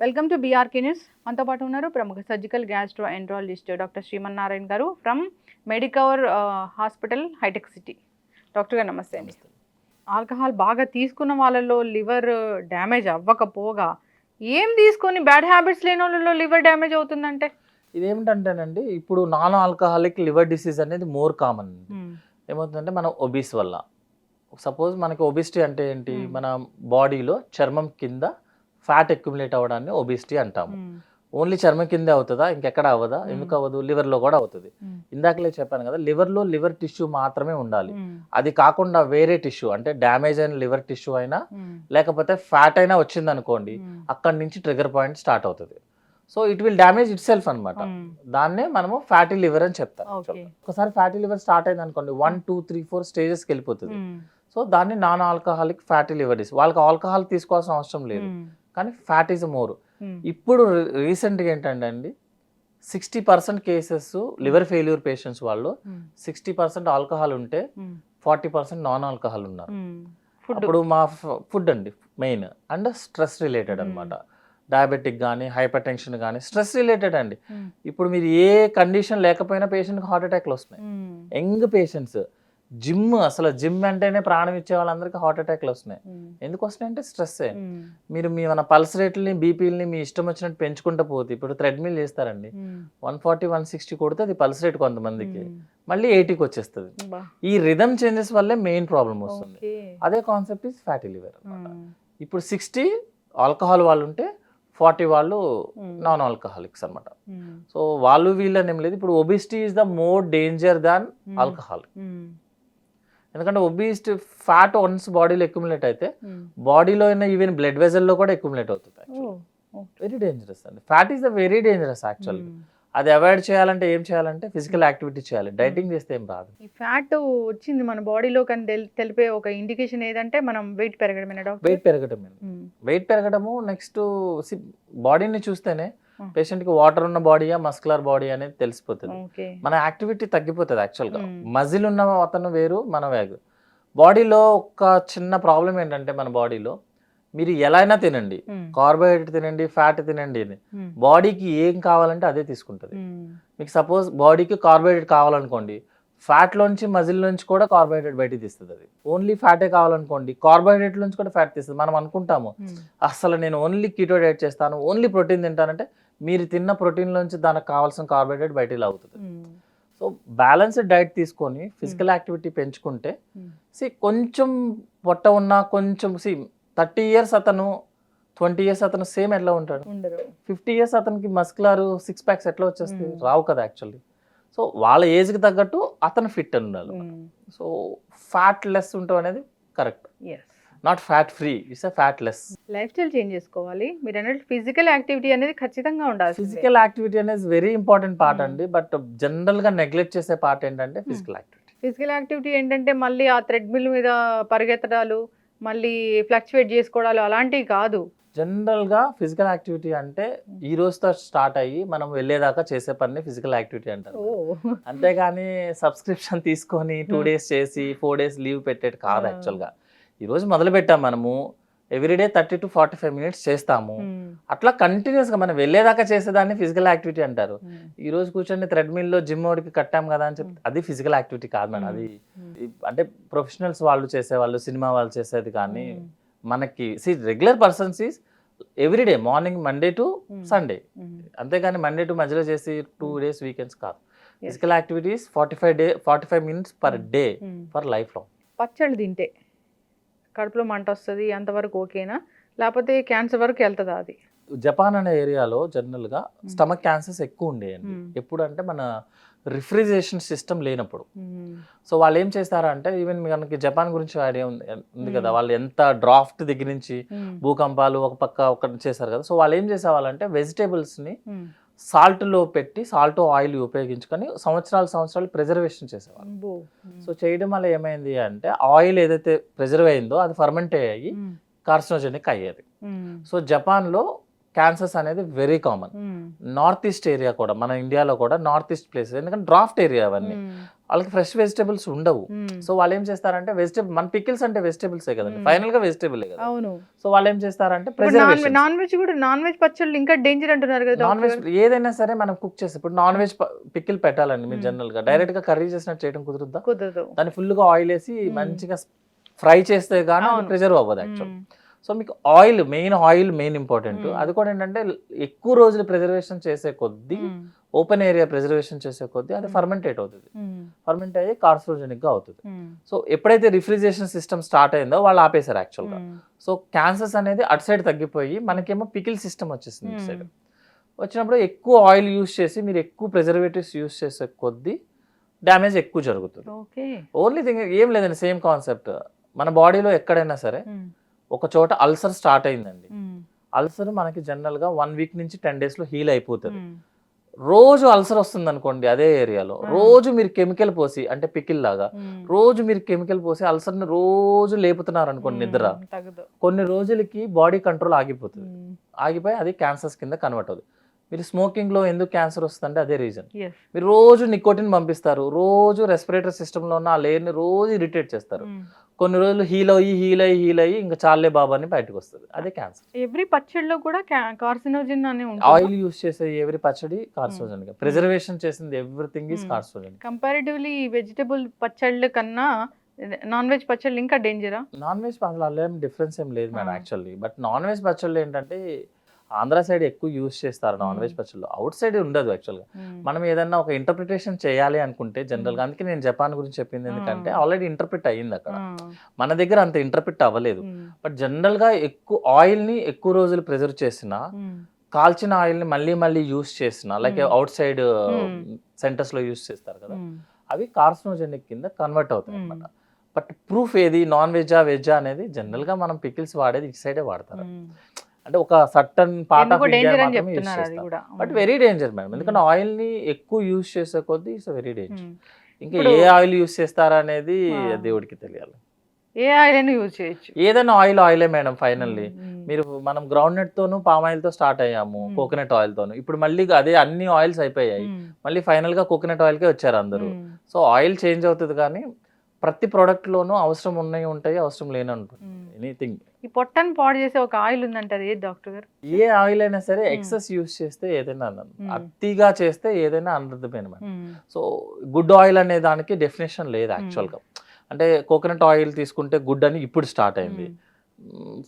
Welcome to BRK news. మనతో పాటు ఉన్నారు ప్రముఖ surgical gastroenterologist doctor Srimannarayana గారు ఫ్రమ్ మెడికవర్ హాస్పిటల్ హైటెక్ సిటీ. డాక్టర్ గారు నమస్తే అండి. ఆల్కహాల్ బాగా తీసుకున్న వాళ్ళలో లివర్ డ్యామేజ్ అవ్వకపోగా ఏం తీసుకొని బ్యాడ్ హ్యాబిట్స్ లేని వాళ్ళలో లివర్ డ్యామేజ్ అవుతుందంటే ఇదేమిటంటేనండి, ఇప్పుడు నాన్ ఆల్కహాలిక్ లివర్ డిసీజ్ అనేది మోర్ కామన్. ఏమవుతుందంటే మనం ఒబీస్ వల్ల, సపోజ్ మనకి ఒబిసిటీ అంటే ఏంటి, మన బాడీలో చర్మం కింద ఫ్యాట్ అక్యుములేట్ అవ్వడాన్ని ఒబిసిటీ అంటాము. ఓన్లీ చర్మం కిందే అవుతుందా, ఇంకెక్కడ అవ్వదా? ఎందుకు అవ్వదు? లివర్లో కూడా అవుతుంది. ఇందాకలే చెప్పాను కదా, లివర్లో లివర్ టిష్యూ మాత్రమే ఉండాలి. అది కాకుండా వేరే టిష్యూ అంటే డ్యామేజ్ అయిన లివర్ టిష్యూ అయినా లేకపోతే ఫ్యాట్ అయినా వచ్చింది అనుకోండి, అక్కడి నుంచి ట్రిగర్ పాయింట్ స్టార్ట్ అవుతుంది. So it will damage it self అనమాట. దాన్నే మనము ఫ్యాటీ లివర్ అని చెప్తాం. ఒకసారి ఫ్యాటీ లివర్ స్టార్ట్ అయింది అనుకోండి, 1, 2, 3, 4 స్టేజెస్కి వెళ్ళిపోతుంది. సో దాన్ని non alcoholic fatty liver disease. వాళ్ళకి ఆల్కహాల్ తీసుకోవాల్సిన అవసరం లేదు, కానీ ఫ్యాట్ ఈజ్ మోర్. ఇప్పుడు రీసెంట్గా ఏంటంటే అండి, 60% కేసెస్ లివర్ ఫెయిల్యూర్ పేషెంట్స్ వాళ్ళు 60% ఆల్కహాల్ ఉంటే 40% నాన్ ఆల్కహాల్ ఉన్నారు. అప్పుడు మా ఫుడ్ అండి మెయిన్, అండ్ స్ట్రెస్ రిలేటెడ్ అనమాట. డయాబెటిక్ కానీ హైపర్ టెన్షన్ కానీ స్ట్రెస్ రిలేటెడ్ అండి. ఇప్పుడు మీరు ఏ కండిషన్ లేకపోయినా పేషెంట్కి హార్ట్ అటాక్లు వస్తున్నాయి. యంగ్ పేషెంట్స్, అసలు జిమ్ అంటేనే ప్రాణం ఇచ్చే వాళ్ళందరికీ హార్ట్ అటాక్లు వస్తున్నాయి. ఎందుకు వస్తున్నాయి అంటే స్ట్రెస్సే. మీరు మీ మన పల్స్ రేట్లని బీపీలని మీ ఇష్టం వచ్చినట్టు పెంచుకుంటూ పోతే, ఇప్పుడు థ్రెడ్మిల్ చేస్తారండి, 140, 160 కొడితే అది పల్స్ రేట్ కొంతమందికి మళ్ళీ 80కి వచ్చేస్తుంది. ఈ రిథమ్ చేంజెస్ వల్లే మెయిన్ ప్రాబ్లం వస్తుంది. అదే కాన్సెప్ట్ ఈజ్ ఫ్యాటీ లివర్. ఇప్పుడు 60 ఆల్కహాల్ వాళ్ళు ఉంటే 40 వాళ్ళు నాన్ ఆల్కహాలిక్స్ అనమాట. సో వాళ్ళు వీళ్ళని ఏం లేదు. ఇప్పుడు obesity is the more danger than alcohol. ఎందుకంటే ఒబిసిటీ ఫ్యాట్ వన్స్ బాడీలో అక్యుములేట్ అయితే బాడీలో అయినా ఈవెన్ బ్లడ్ వెజల్లో కూడా అక్యుములేట్ అవుతుంది. వెరీ డేంజరస్ అండి. Fat is the very dangerous actually. అది అవాయిడ్ చేయాలంటే ఏం చేయాలంటే ఫిజికల్ యాక్టివిటీ చేయాలి. డైటింగ్ చేస్తే ఏం రాదు. ఈ ఫ్యాట్ వచ్చింది మన బాడీలో కానీ తెలిపే ఒక ఇండికేషన్ ఏదంటే మనం వెయిట్ పెరగడమేనా డాక్టర్? వెయిట్ పెరగడము. నెక్స్ట్ బాడీని చూస్తేనే పేషెంట్కి వాటర్ ఉన్న బాడీయా మస్కులర్ బాడీ అనేది తెలిసిపోతుంది. మన యాక్టివిటీ తగ్గిపోతుంది. యాక్చువల్గా మజిల్ ఉన్న అతను వేరు, మన వేరు. బాడీలో ఒక చిన్న ప్రాబ్లం ఏంటంటే, మన బాడీలో మీరు ఎలా అయినా తినండి, కార్బోహైడ్రేట్ తినండి, ఫ్యాట్ తినండి, బాడీకి ఏం కావాలంటే అదే తీసుకుంటుంది. మీకు సపోజ్ బాడీకి కార్బోహైడ్రేట్ కావాలనుకోండి, ఫ్యాట్లోంచి మజిల్లోంచి కూడా కార్బోహైడ్రేట్ బయటికి తీస్తుంది. అది ఓన్లీ ఫ్యాటే కావాలనుకోండి, కార్బోహైడ్రేట్ నుంచి కూడా ఫ్యాట్ తీస్తుంది. మనం అనుకుంటాము అసలు నేను ఓన్లీ కీటో డైట్ చేస్తాను, ఓన్లీ ప్రోటీన్ తింటానంటే మీరు తిన్న ప్రోటీన్లోంచి దానికి కావాల్సిన కార్బోహైడ్రేట్ బయటికి లాగుతుంది. సో బ్యాలెన్స్డ్ డైట్ తీసుకొని ఫిజికల్ యాక్టివిటీ పెంచుకుంటే కొంచెం పొట్ట ఉన్నా కొంచెం 30 years అతను 20 years అతను సేమ్ ఎట్లా ఉంటాడు? 50 years అతనికి మస్కులర్ 6 packs ఎట్లా వచ్చేస్తాయి? రావు కదా యాక్చువల్లీ. సో వాళ్ళ ఏజ్కి తగ్గట్టు అతను ఫిట్ అని ఉండాలి. సో ఫ్యాట్ లెస్ ఉండటం అనేది correct, not fat free, it's fat less. Life style change చేసుకోవాలి. మీరు అన్నట్టు ఫిజికల్ యాక్టివిటీ అనేది ఖచ్చితంగా ఉండాలి. ఫిజికల్ యాక్టివిటీ అనేది వెరీ ఇంపార్టెంట్ పార్ట్ అండి. బట్ జనరల్గా నెగ్లెక్ట్ చేసే పార్ట్ ఏంటంటే ఫిజికల్ యాక్టివిటీ. ఫిజికల్ యాక్టివిటీ ఏంటంటే మళ్ళీ ఆ థ్రెడ్మిల్ మీద పరిగెత్తడాలు, మళ్ళీ ఫ్లక్చువేట్ చేసుకోవడాలు అలాంటివి కాదు. జనరల్గా ఫిజికల్ యాక్టివిటీ అంటే ఈ రోజుతో స్టార్ట్ అయ్యి మనం వెళ్ళేదాకా చేసే పని ఫిజికల్ యాక్టివిటీ అంటారు. అంతేగాని సబ్స్క్రిప్షన్ తీసుకొని 2 days చేసి 4 days లీవ్ పెట్టేది కాదు. యాక్చువల్గా ఈరోజు మొదలు పెట్టాం మనము, ఎవ్రీడే 30 to 45 minutes చేస్తాము. అట్లా కంటిన్యూస్గా మనం వెళ్ళేదాకా చేసేదాన్ని ఫిజికల్ యాక్టివిటీ అంటారు. ఈ రోజు కూర్చొని థ్రెడ్మిల్లో జిమ్ ఓడికి కట్టాం కదా అని చెప్పి అది ఫిజికల్ యాక్టివిటీ కాదు మేడం. అది అంటే ప్రొఫెషనల్స్ వాళ్ళు చేసేవాళ్ళు, సినిమా వాళ్ళు చేసేది. కానీ మనకి regular persons is everyday morning Monday to Sunday, అంతేగాని మండే టు మధ్యలో చేసి 2 days వీకెండ్స్ కాదు. Physical activities 45 minutes per day for life long. పచ్చళ్ళు తింటే కడుపులో మంట వస్తుంది అంతవరకు ఓకేనా, లేకపోతే క్యాన్సర్ వరకు వెళ్తుందా? అది జపాన్ అనే ఏరియాలో జనరల్గా స్టమక్ క్యాన్సర్స్ ఎక్కువ ఉండేయండి. ఎప్పుడు అంటే మన రిఫ్రిజరేషన్ సిస్టమ్ లేనప్పుడు. సో వాళ్ళు ఏం చేస్తారంటే, ఈవెన్ మనకి జపాన్ గురించి ఐడియా ఉంది కదా, వాళ్ళు ఎంత డ్రాఫ్ట్ దగ్గర నుంచి భూకంపాలు ఒక పక్క ఒకటి చేశారు కదా. సో వాళ్ళు ఏం చేసేవాళ్ళంటే వెజిటేబుల్స్ని సాల్ట్లో పెట్టి సాల్ట్ ఆయిల్ ఉపయోగించుకొని సంవత్సరాలు ప్రిజర్వేషన్ చేసేవాళ్ళు. సో చేయడం వల్ల ఏమైంది అంటే, ఆయిల్ ఏదైతే ప్రిజర్వ్ అయిందో అది ఫర్మెంట్ అయ్యి కార్సినోజెనిక్ అయ్యేది. సో జపాన్లో క్యాన్సర్స్ అనేది very common. North east area కూడా, మన ఇండియాలో కూడా నార్త్ ఈస్ట్ ప్లేసెస్, ఎందుకంటే డ్రాఫ్ట్ ఏరియా అవన్నీ. వాళ్ళకి ఫ్రెష్ వెజిటేబుల్స్ ఉండవు. సో వాళ్ళు ఏం చేస్తారంటే మన పికిల్స్ అంటే వెజిటేబుల్సే కదండి, ఫైనల్ గా వెజిటేబుల్ కదా. అవును. సో వాళ్ళు ఏం చేస్తారంటే నాన్ వెజ్ పచ్చళ్ళు ఇంకా డేంజర్ అంటున్నారు కదా. నాన్ వెజ్ ఏదైనా సరే మనం కుక్ చేస్తే, ఇప్పుడు నాన్ వెజ్ పికిల్ పెట్టాలండి మీరు జనరల్ గా డైరెక్ట్ గా కర్రీ చేసినట్టు చేయడం కుదురుద్దా? కుదరదు. దాన్ని ఫుల్ గా ఆయిల్ వేసి మంచిగా ఫ్రై చేస్తే గానీ ప్రిజర్వ్ అవ్వదు యాక్చువల్. సో మీకు ఆయిల్ మెయిన్ ఇంపార్టెంట్. అది కూడా ఏంటంటే ఎక్కువ రోజులు ప్రిజర్వేషన్ చేసే కొద్దీ, ఓపెన్ ఏరియా ప్రిజర్వేషన్ చేసే కొద్దీ అది ఫర్మెంటేట్ అవుతుంది. ఫర్మెంట్ అయ్యి కార్సినోజెనిక్ గా అవుతుంది. సో ఎప్పుడైతే రిఫ్రిజరేషన్ సిస్టమ్ స్టార్ట్ అయిందో వాళ్ళు ఆపేశారు యాక్చువల్ గా. సో క్యాన్సర్స్ అనేది అటు సైడ్ తగ్గిపోయి మనకేమో పికిల్ సిస్టమ్ వచ్చేసింది ఇటు సైడ్. వచ్చినప్పుడు ఎక్కువ ఆయిల్ యూస్ చేసి మీరు ఎక్కువ ప్రిజర్వేటివ్స్ యూస్ చేసే కొద్దీ డ్యామేజ్ ఎక్కువ జరుగుతుంది. ఓన్లీ థింగ్ ఏం లేదండి, సేమ్ కాన్సెప్ట్. మన బాడీలో ఎక్కడైనా సరే ఒక చోట అల్సర్ స్టార్ట్ అయిందండి, అల్సర్ మనకి జనరల్ గా 1 వీక్ నుంచి 10 days లో హీల్ అయిపోతుంది. రోజు అల్సర్ వస్తుంది అనుకోండి అదే ఏరియాలో, రోజు మీరు కెమికల్ పోసి అంటే పికిల్ లాగా రోజు మీరు కెమికల్ పోసి అల్సర్ ని రోజు లేపుతున్నారు అనుకోండి నిద్ర, కొన్ని రోజులకి బాడీ కంట్రోల్ ఆగిపోతుంది. ఆగిపోయి అది క్యాన్సర్స్ కింద కన్వర్ట్ అవుతుంది. మీరు స్మోకింగ్ లో ఎందుకు క్యాన్సర్ వస్తుందంటే అదే రీజన్. మీరు రోజు నికోటిన్ పంపిస్తారు, రోజు రెస్పిరేటరీ సిస్టమ్ లో ఉన్న ఆ లేయర్ ని రోజు ఇరిటేట్ చేస్తారు, కొన్ని రోజులు హీల్ అయ్యి ఇంకా చాలే బాబా అని బయటకు వస్తుంది, అదే క్యాన్సర్. ఎవ్రీ పచ్చడిలో కూడా కార్సినోజన్ అనే ఆయిల్ యూస్ చేసే ఎవరి పచ్చడి కార్సినోజన్, ప్రిజర్వేషన్ చేసింది everything is carcinogen. Comparatively vegetable పచ్చళ్ళ కన్నా నాన్ వెజ్ పచ్చళ్ళు ఇంకా డేంజరా? నాన్ వెజ్ అసలు అలా ఏం డిఫరెన్స్ ఏం లేదు madam actually. But non veg పచ్చళ్ళు ఏంటంటే ఆంధ్ర సైడ్ ఎక్కువ యూజ్ చేస్తారు నాన్ వెజ్ పచ్చళ్ళు, అవుట్ సైడ్ ఉండదు యాక్చువల్గా. మనం ఏదన్నా ఒక ఇంటర్ప్రిటేషన్ చేయాలి అనుకుంటే జనరల్గా, అందుకే నేను జపాన్ గురించి చెప్పింది ఎందుకంటే ఆల్రెడీ ఇంటర్ప్రిట్ అయ్యింది అక్కడ, మన దగ్గర అంత ఇంటర్ప్రిట్ అవ్వలేదు. బట్ జనరల్గా ఎక్కువ ఆయిల్ని ఎక్కువ రోజులు ప్రిజర్వ్ చేసిన, కాల్చిన ఆయిల్ని మళ్ళీ యూజ్ చేసిన, లైక్ అవుట్ సైడ్ సెంటర్స్లో యూజ్ చేస్తారు కదా, అవి కార్సినోజెనిక్ కింద కన్వర్ట్ అవుతాయి అన్నమాట. బట్ ప్రూఫ్ ఏది నాన్ వెజ్జా అనేది జనరల్గా మనం పికిల్స్ వాడేది ఇటు సైడే వాడతారు. అంటే ఒక సర్టన్ పార్ట్ ఆఫ్ ఇండియా మాత్రమే యూజ్ చేస్తారు. బట్ వెరీ డేంజర్ మేడం, ఎందుకంటే ఆయిల్ ని ఎక్కువ యూజ్ చేసే కొద్దీ ఇట్స్ వెరీ డేంజర్. ఇంకా ఏ ఆయిల్ యూజ్ చేస్తారా అనేది దేవుడికి తెలియాలి. ఏ ఆయిల్ అయినా యూజ్ చేయొచ్చు, ఏదైనా ఆయిలే మేడం. ఫైనల్లీ మనం గ్రౌండ్ నట్ తోను పామ్ ఆయిల్ తో స్టార్ట్ అయ్యాము, కోకోనట్ ఆయిల్ తోను, ఇప్పుడు మళ్ళీ అదే అన్ని ఆయిల్స్ అయిపోయాయి, మళ్ళీ ఫైనల్ గా కోకోనట్ ఆయిల్ కే వచ్చారు అందరూ. సో ఆయిల్ చేంజ్ అవుతుంది కానీ ప్రతి ప్రోడక్ట్ లోనూ అవసరం ఉన్నాయి ఉంటాయి, అవసరం లేని ఉంటుంది. ఎనీథింగ్ ఈ పొట్టను పాడు చేసే ఒక ఆయిల్ ఉందంటే అది ఏది డాక్టర్ గారు? ఏ ఆయిల్ అయినా సరే ఎక్సెస్ యూస్ చేస్తే ఏదైనా అతిగా చేస్తే ఏదైనా అనర్థమైన. సో గుడ్ ఆయిల్ అనే దానికి డెఫినేషన్ లేదు యాక్చువల్ గా. అంటే కోకోనట్ ఆయిల్ తీసుకుంటే గుడ్ అని ఇప్పుడు స్టార్ట్ అయింది,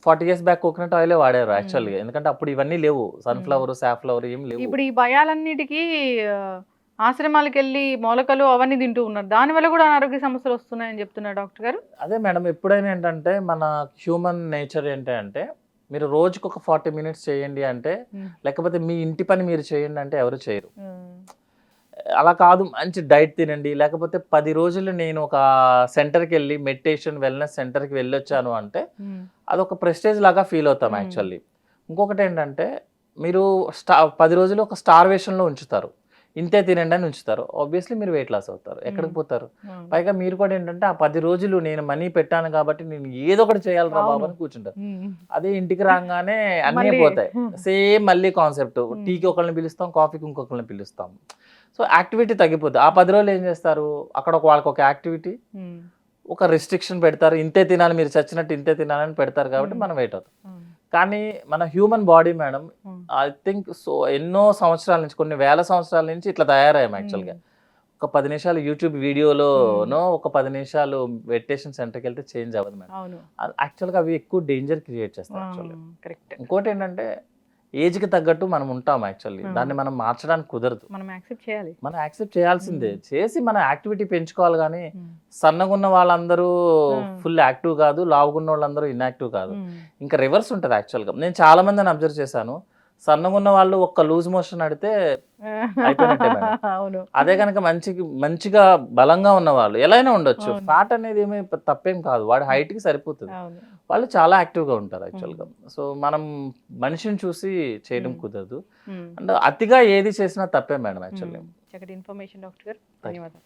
40 years బ్యాక్ కోకోనట్ ఆయిలే వాడారు యాక్చువల్గా, ఎందుకంటే అప్పుడు ఇవన్నీ లేవు, సన్ఫ్లవర్ సాఫ్లవర్ ఏం లేవు. ఇప్పుడు ఈ భయాలన్నిటికీ ఆశ్రమాలకు వెళ్ళి మొలకలు అవన్నీ తింటూ ఉన్నారు, దానివల్ల కూడా అనారోగ్య సమస్యలు వస్తున్నాయని చెప్తున్నారు డాక్టర్ గారు. అదే మేడం, ఎప్పుడైనా ఏంటంటే మన హ్యూమన్ నేచర్ ఏంటంటే మీరు రోజుకి ఒక 40 minutes చేయండి అంటే, లేకపోతే మీ ఇంటి పని మీరు చేయండి అంటే ఎవరు చేయరు. అలా కాదు, మంచి డైట్ తినండి, లేకపోతే 10 రోజులు నేను ఒక సెంటర్కి వెళ్ళి మెడిటేషన్ వెల్నెస్ సెంటర్కి వెళ్ళొచ్చాను అంటే అదొక ప్రెస్టేజ్ లాగా ఫీల్ అవుతాం యాక్చువల్లీ. ఇంకొకటి ఏంటంటే మీరు 10 రోజులు ఒక స్టార్వేషన్లో ఉంచుతారు, ఇంతే తినండి అని ఉంచుతారు, ఆబ్వియస్లీ మీరు వెయిట్ లాస్ అవుతారు, ఎక్కడికి పోతారు. పైగా మీరు కూడా ఏంటంటే ఆ 10 రోజులు నేను మనీ పెట్టాను కాబట్టి నేను ఏదో ఒకటి చేయాలి రా బాబు అని కూర్చుంటారు. అదే ఇంటికి రాగానే అన్నీ పోతాయి, సేమ్ మళ్ళీ కాన్సెప్ట్, టీకి ఒకళ్ళని పిలుస్తాం, కాఫీకి ఇంకొకళ్ళని పిలుస్తాం. సో యాక్టివిటీ తగ్గిపోతుంది. ఆ 10 రోజులు ఏం చేస్తారు, అక్కడ వాళ్ళకి ఒక యాక్టివిటీ, ఒక రిస్ట్రిక్షన్ పెడతారు, ఇంతే తినాలి మీరు చచ్చినట్టు ఇంతే తినాలని పెడతారు కాబట్టి మనం వెయిట్ అవుతాం. కానీ మన human body madam I think so ఎన్నో సంవత్సరాల నుంచి, కొన్ని వేల సంవత్సరాల నుంచి ఇట్లా తయారయ్యాం యాక్చువల్గా. ఒక 10 నిమిషాలు యూట్యూబ్ వీడియోలోనో ఒక 10 నిమిషాలు మెడిటేషన్ సెంటర్కి వెళ్తే చేంజ్ అవ్వదు మేడం. యాక్చువల్గా అవి ఎక్కువ డేంజర్ క్రియేట్ చేస్తాయి యాక్చువల్గా. ఇంకోటి ఏంటంటే ఏజ్కి తగ్గట్టు మనం ఉంటాం యాక్చువల్లీ, దాన్ని మనం మార్చడానికి కుదరదు, మనం యాక్సెప్ట్ చేయాల్సిందే. చేసి మన యాక్టివిటీ పెంచుకోవాలి కానీ సన్నగా ఉన్న వాళ్ళందరూ ఫుల్ యాక్టివ్ కాదు, లావుగున్న వాళ్ళందరూ ఇన్యాక్టివ్ కాదు, ఇంకా రివర్స్ ఉంటుంది యాక్చువల్గా. నేను చాలా మందిని అబ్జర్వ్ చేశాను, సన్నగా ఉన్న వాళ్ళు ఒక్క లూజ్ మోషన్ అడితే అయిపోయినట్టే మేడం. అదే కనుక మంచిగా బలంగా ఉన్న వాళ్ళు ఎలా అయినా ఉండొచ్చు, ఫ్యాట్ అనేది ఏమీ తప్పేం కాదు, వాడి హైట్ కి సరిపోతుంది, వాళ్ళు చాలా యాక్టివ్ గా ఉంటారు యాక్చువల్గా. సో మనం మనిషిని చూసి చేయడం కుదరదు, అండ్ అతిగా ఏది చేసినా తప్పే మేడం యాక్చువల్లీ. ఇన్ఫర్మేషన్ డాక్టర్ గారు, ధన్యవాదాలు.